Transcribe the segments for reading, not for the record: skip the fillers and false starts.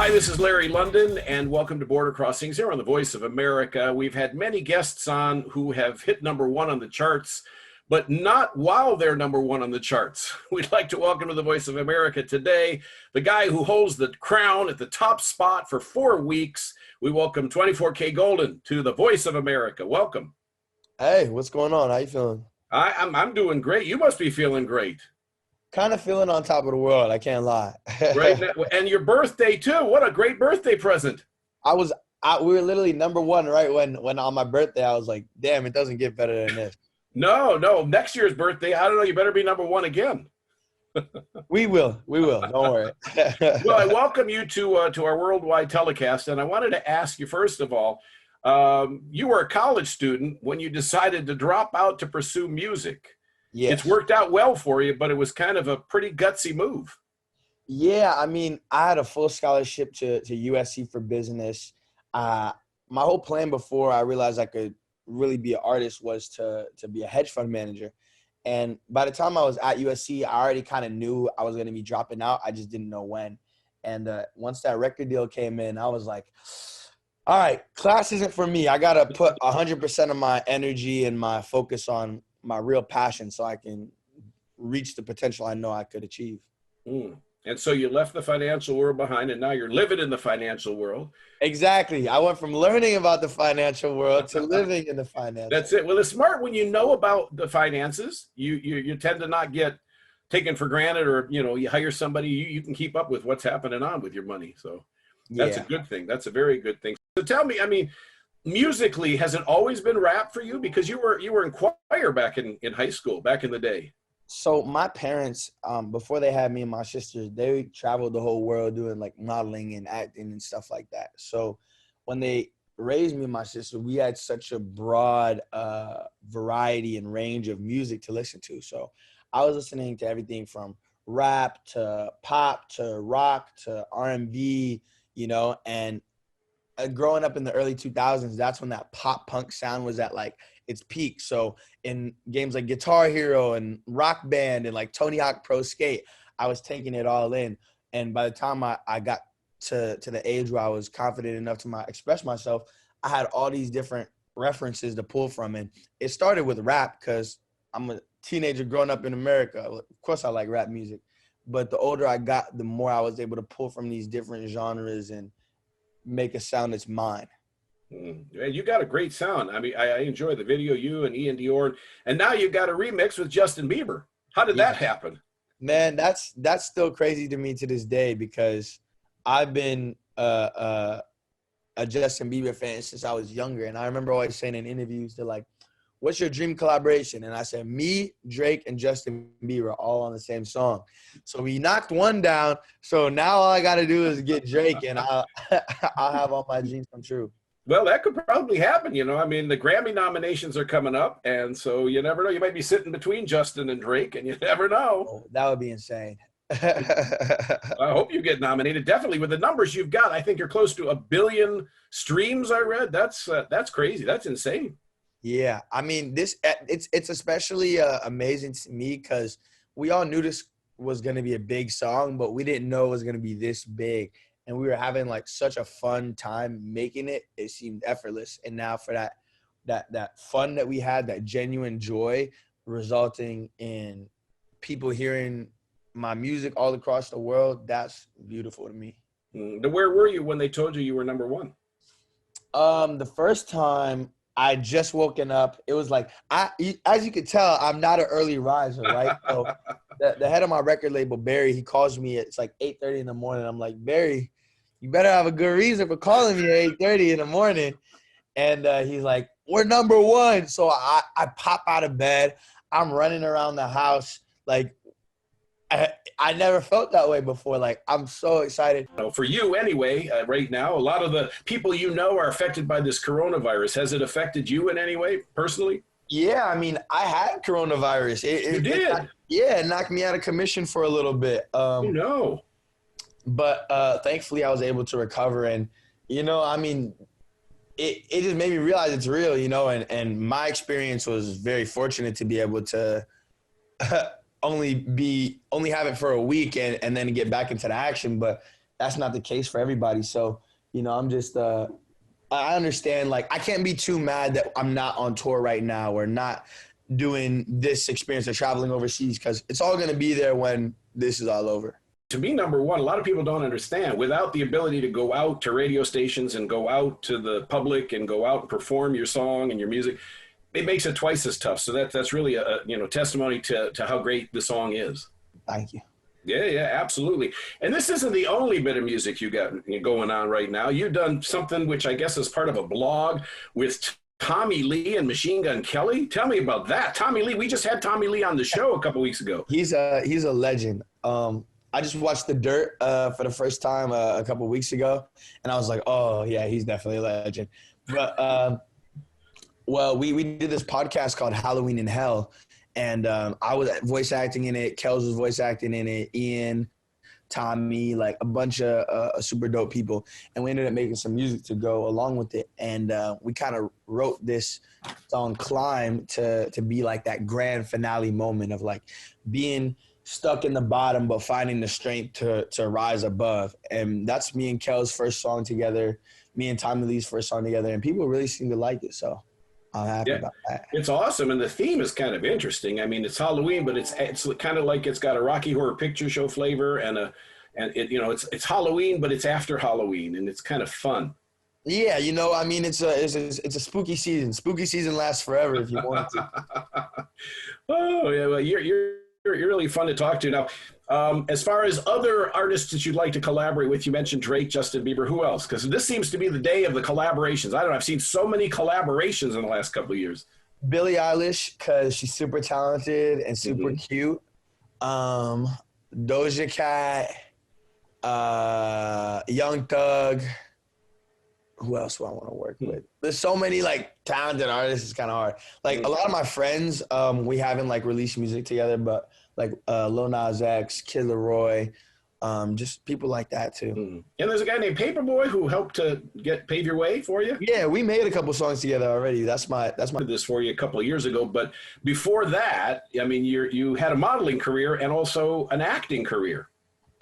Hi, this is Larry London, and welcome to Border Crossings here on the Voice of America. We've had many guests on who have hit number one on the charts, but not while they're number one on the charts. We'd like to welcome to the Voice of America today the guy who holds the crown at the top spot for 4 weeks. We welcome 24kGoldn to the Voice of America. Welcome. Hey, what's going on? How you feeling? I'm doing great. You must be feeling great. Kind of feeling on top of the world. I can't lie. Right now, and your birthday too. What a great birthday present. We were literally number one right when on my birthday. I was like, damn, it doesn't get better than this. No. Next year's birthday, I don't know. You better be number one again. We will. Don't worry. Well, I welcome you to our worldwide telecast, and I wanted to ask you first of all. You were a college student when you decided to drop out to pursue music. Yes. It's worked out well for you, but it was kind of a pretty gutsy move. Yeah, I mean, I had a full scholarship to USC for business. My whole plan before I realized I could really be an artist was to be a hedge fund manager. And by the time I was at USC, I already kind of knew I was going to be dropping out. I just didn't know when. And once that record deal came in, I was like, all right, class isn't for me. I got to put 100% of my energy and my focus on my real passion so I can reach the potential I know I could achieve. And so you left the financial world behind, and now you're living in the financial world. Exactly. I went from learning about the financial world to living in the financial. That's it. Well, it's smart when you know about the finances. You tend to not get taken for granted, or you hire somebody, you can keep up with what's happening on with your money. So that's a good thing. That's a very good thing. So tell me, I mean, musically, has it always been rap for you? Because you were in choir back in high school, back in the day. So my parents, before they had me and my sisters, they traveled the whole world doing like modeling and acting and stuff like that. So when they raised me and my sister, we had such a broad variety and range of music to listen to. So I was listening to everything from rap to pop to rock to R&B, and growing up in the early 2000s, that's when that pop punk sound was at like its peak. So in games like Guitar Hero and Rock Band and like Tony Hawk Pro Skate, I was taking it all in. And by the time I got to the age where I was confident enough to express myself, I had all these different references to pull from. And it started with rap because I'm a teenager growing up in America. Of course I like rap music. But the older I got, the more I was able to pull from these different genres and make a sound that's mine. You got a great sound. I mean, I enjoy the video, you and Iann Dior, and now you got a remix with Justin Bieber. How did that happen? Man, that's still crazy to me to this day because I've been a Justin Bieber fan since I was younger, and I remember always saying in interviews, they're like, what's your dream collaboration? And I said, me, Drake, and Justin Bieber all on the same song. So we knocked one down. So now all I got to do is get Drake, and I'll have all my dreams come true. Well, that could probably happen. I mean, the Grammy nominations are coming up, and so you never know. You might be sitting between Justin and Drake, and you never know. Oh, that would be insane. I hope you get nominated. Definitely, with the numbers you've got, I think you're close to 1 billion streams. I read that's crazy. That's insane. Yeah, I mean, it's especially amazing to me because we all knew this was going to be a big song, but we didn't know it was going to be this big. And we were having like such a fun time making it. It seemed effortless. And now for that fun that we had, that genuine joy resulting in people hearing my music all across the world, that's beautiful to me. Where were you when they told you were number one? The first time I just woken up. It was like, as you could tell, I'm not an early riser, right? So the head of my record label, Barry, he calls me. It's like 8:30 in the morning. I'm like, Barry, you better have a good reason for calling me at 8:30 in the morning. And he's like, we're number one. So I pop out of bed. I'm running around the house. Like, I never felt that way before. Like, I'm so excited. For you anyway, right now, a lot of the people are affected by this coronavirus. Has it affected you in any way personally? Yeah, I mean, I had coronavirus. You did? It knocked me out of commission for a little bit. But thankfully, I was able to recover. And, I mean, it just made me realize it's real, and my experience was very fortunate to be able to only have it for a week and then get back into the action. But that's not the case for everybody. So, you know, I'm just I understand, like, I can't be too mad that I'm not on tour right now or not doing this experience of traveling overseas, because it's all going to be there when this is all over. To be number one, a lot of people don't understand, without the ability to go out to radio stations and go out to the public and go out and perform your song and your music, it makes it twice as tough. So that's really a testimony to how great the song is. Thank you. Yeah, absolutely. And this isn't the only bit of music you got going on right now. You've done something which I guess is part of a blog with Tommy Lee and Machine Gun Kelly. Tell me about that. Tommy Lee, we just had Tommy Lee on the show a couple weeks ago. He's a legend. I just watched The Dirt for the first time a couple weeks ago, and I was like, oh, yeah, he's definitely a legend. But, well, we did this podcast called Halloween in Hell, and I was voice acting in it. Kels was voice acting in it. Ian, Tommy, like a bunch of super dope people. And we ended up making some music to go along with it. And we kind of wrote this song Climb to be like that grand finale moment of like being stuck in the bottom but finding the strength to rise above. And that's me and Kel's first song together, me and Tommy Lee's first song together. And people really seem to like it. So I'm happy about that. It's awesome, and the theme is kind of interesting. I mean, it's Halloween, but it's kind of like it's got a Rocky Horror Picture Show flavor, it's Halloween, but it's after Halloween, and it's kind of fun. Yeah, I mean, it's a spooky season. Spooky season lasts forever if you want to. Oh yeah, well, you're really fun to talk to. Now, as far as other artists that you'd like to collaborate with, you mentioned Drake, Justin Bieber. Who else? Because this seems to be the day of the collaborations. I don't know. I've seen so many collaborations in the last couple of years. Billie Eilish, because she's super talented and super cute. Doja Cat, Young Thug. Who else do I want to work with? There's so many like talented artists. It's kind of hard. Like a lot of my friends, we haven't like released music together, but like Lil Nas X, Kid Laroi, just people like that too. And there's a guy named Paperboy who helped to pave your way for you. Yeah, we made a couple songs together already. That's my. Did this for you a couple of years ago, but before that, I mean, you had a modeling career and also an acting career.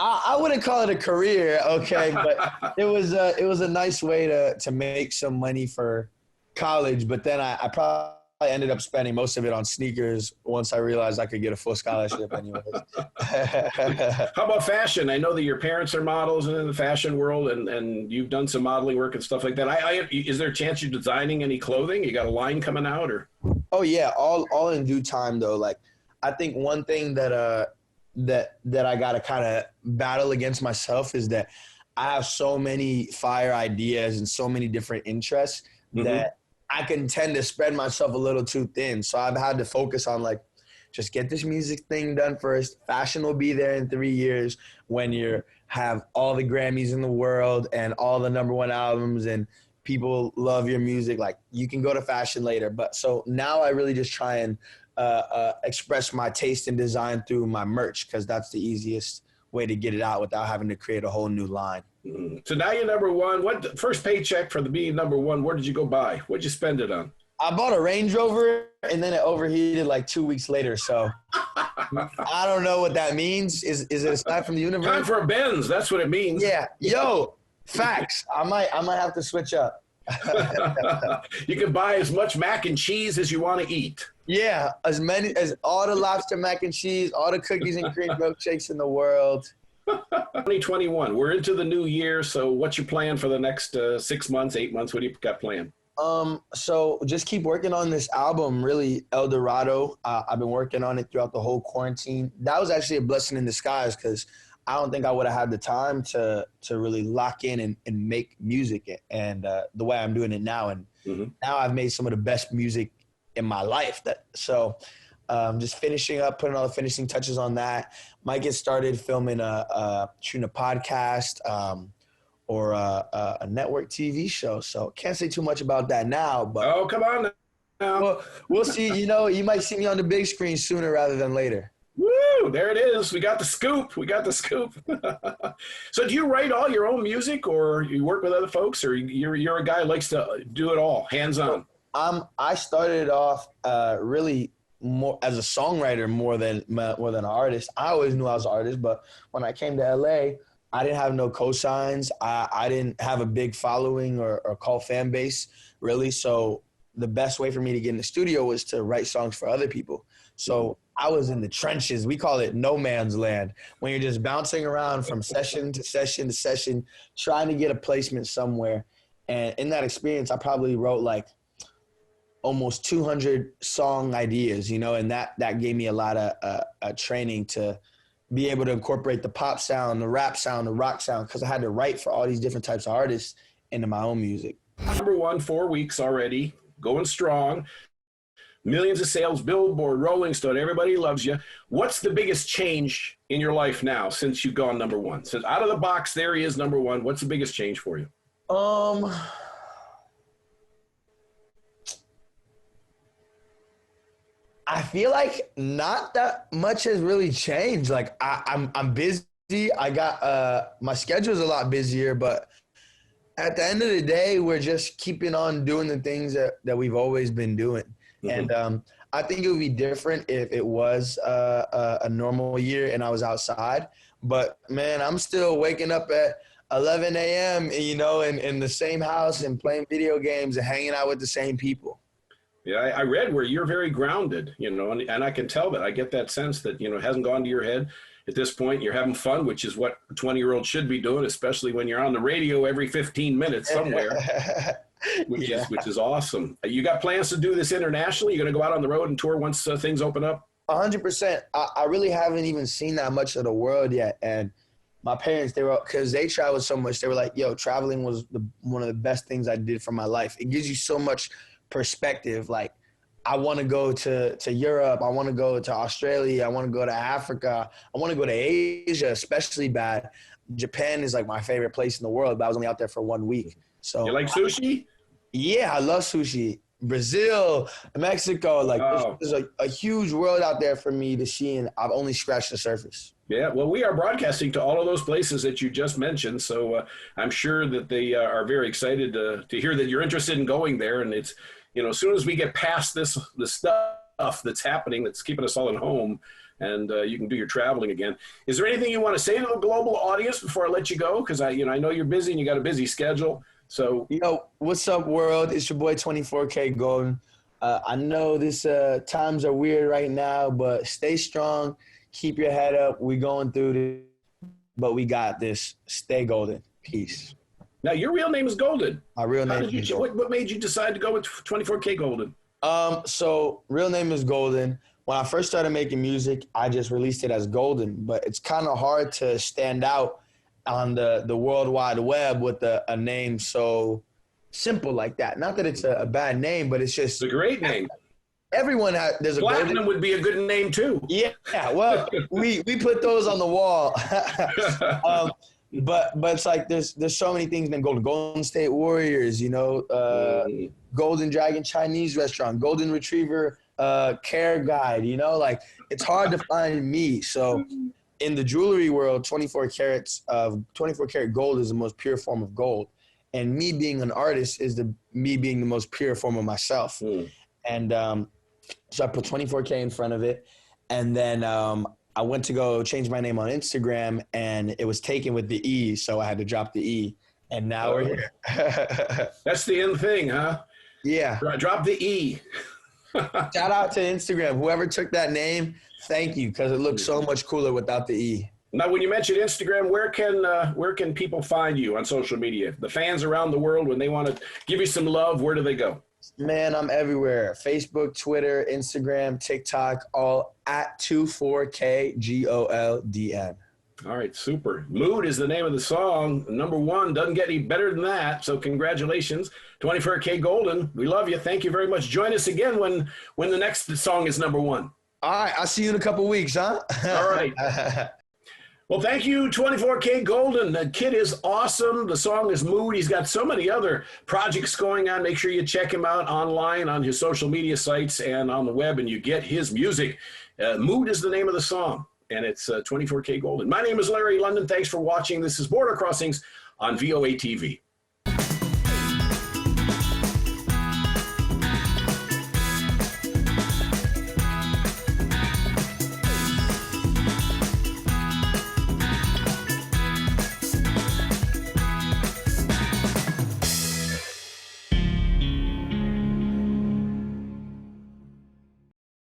I wouldn't call it a career, okay, but it was a nice way to make some money for college. But then I probably ended up spending most of it on sneakers once I realized I could get a full scholarship anyways. How about fashion? I know that your parents are models and in the fashion world, and you've done some modeling work and stuff like that. Is there a chance you're designing any clothing? You got a line coming out, or? Oh yeah, all in due time though. Like I think one thing that I gotta kind of battle against myself is that I have so many fire ideas and so many different interests that I can tend to spread myself a little too thin. So I've had to focus on like, just get this music thing done first. Fashion will be there in 3 years when you have all the Grammys in the world and all the #1 albums and people love your music. Like you can go to fashion later. But so now I really just try and express my taste in design through my merch, because that's the easiest way to get it out without having to create a whole new line. So now you're #1. What first paycheck for the being #1? Where did you go buy? What'd you spend it on? I bought a Range Rover and then it overheated like 2 weeks later. So I don't know what that means. Is it a sign from the universe? Time for a Benz. That's what it means. Yeah. Yo, facts. I might have to switch up. You can buy as much mac and cheese as you want to eat. Yeah, as all the lobster mac and cheese, all the cookies and cream milkshakes in the world. 2021. We're into the new year. So what's your plan for the next 6 months, 8 months? What do you got planned? So just keep working on this album, really, El Dorado. I've been working on it throughout the whole quarantine. That was actually a blessing in disguise, because I don't think I would have had the time to really lock in and make music and the way I'm doing it now. And now I've made some of the best music in my life. Just finishing up, putting all the finishing touches on that. Might get started filming shooting a podcast or a network TV show. So can't say too much about that now. But oh, come on now. We'll see. You might see me on the big screen sooner rather than later. Woo! There it is. We got the scoop. So do you write all your own music, or you work with other folks, or you're a guy who likes to do it all, hands-on? I started off really more as a songwriter more than an artist. I always knew I was an artist, but when I came to LA, I didn't have no cosigns. I didn't have a big following or cult fan base, really. So the best way for me to get in the studio was to write songs for other people. So I was in the trenches. We call it no man's land, when you're just bouncing around from session to session to session, trying to get a placement somewhere. And in that experience, I probably wrote like almost 200 song ideas, you know, and that gave me a lot of training to be able to incorporate the pop sound, the rap sound, the rock sound, because I had to write for all these different types of artists into my own music. Number one, 4 weeks already, going strong. Millions of sales, Billboard, Rolling Stone, everybody loves you. What's the biggest change in your life now since you've gone number one? Since out of the box, there he is, number one. What's the biggest change for you? I feel like not that much has really changed. Like I'm busy. I got my schedule's a lot busier, but at the end of the day, we're just keeping on doing the things that we've always been doing. Mm-hmm. And I think it would be different if it was a normal year and I was outside. But man, I'm still waking up at 11 a.m., you know, in the same house and playing video games and hanging out with the same people. Yeah, I read where you're very grounded, you know, and I can tell that. I get that sense that, you know, it hasn't gone to your head at this point. You're having fun, which is what a 20-year-old should be doing, especially when you're on the radio every 15 minutes somewhere, which is awesome. You got plans to do this internationally? You're going to go out on the road and tour once things open up? 100%. I really haven't even seen that much of the world yet. And my parents, because they traveled so much, they were like, yo, traveling was one of the best things I did for my life. It gives you so much perspective. Like, I want to go to Europe. I want to go to Australia. I want to go to Africa. I want to go to Asia, especially bad. Japan is like my favorite place in the world, but I was only out there for 1 week. So you like sushi? Yeah, I love sushi. Brazil, Mexico, like there's a huge world out there for me to see, and I've only scratched the surface. Yeah, well, we are broadcasting to all of those places that you just mentioned, so I'm sure that they are very excited to hear that you're interested in going there. And it's, you know, as soon as we get past the stuff that's happening that's keeping us all at home, and you can do your traveling again. Is there anything you want to say to the global audience before I let you go? Because I know you're busy and you got a busy schedule. So, what's up, world? It's your boy 24kGoldn. I know this times are weird right now, but stay strong. Keep your head up. We're going through this, but we got this. Stay golden. Peace. Now, your real name is Golden. My real name is Golden. What made you decide to go with 24kGoldn? So real name is Golden. When I first started making music, I just released it as Golden, but it's kind of hard to stand out on the World Wide Web with a name so simple like that. Not that it's a bad name, but it's just a great name. Everyone there's a Platinum Golden would be a good name too. Yeah, well, we put those on the wall. But it's like there's so many things named Golden. Golden State Warriors, you know, Golden Dragon Chinese restaurant, Golden Retriever care guide, you know, like it's hard to find me. So in the jewelry world, 24 karat gold is the most pure form of gold. And me being an artist is me being the most pure form of myself. And so I put 24K in front of it. And then I went to go change my name on Instagram, and it was taken with the E, so I had to drop the E. And now we're here. That's the end thing, huh? Yeah. Drop the E. Shout out to Instagram. Whoever took that name, thank you, because it looks so much cooler without the E. Now, when you mentioned Instagram, where can people find you on social media? The fans around the world, when they want to give you some love, where do they go? Man, I'm everywhere. Facebook, Twitter, Instagram, TikTok, all at 24kGoldn. All right, super. Mood is the name of the song. Number one, doesn't get any better than that. So congratulations, 24kGoldn. We love you. Thank you very much. Join us again when the next song is number one. All right, I'll see you in a couple weeks, huh? All right. Well, thank you, 24kGoldn. The kid is awesome. The song is Mood. He's got so many other projects going on. Make sure you check him out online on his social media sites and on the web, and you get his music. Mood is the name of the song, and it's 24kGoldn. My name is Larry London. Thanks for watching. This is Border Crossings on VOA TV.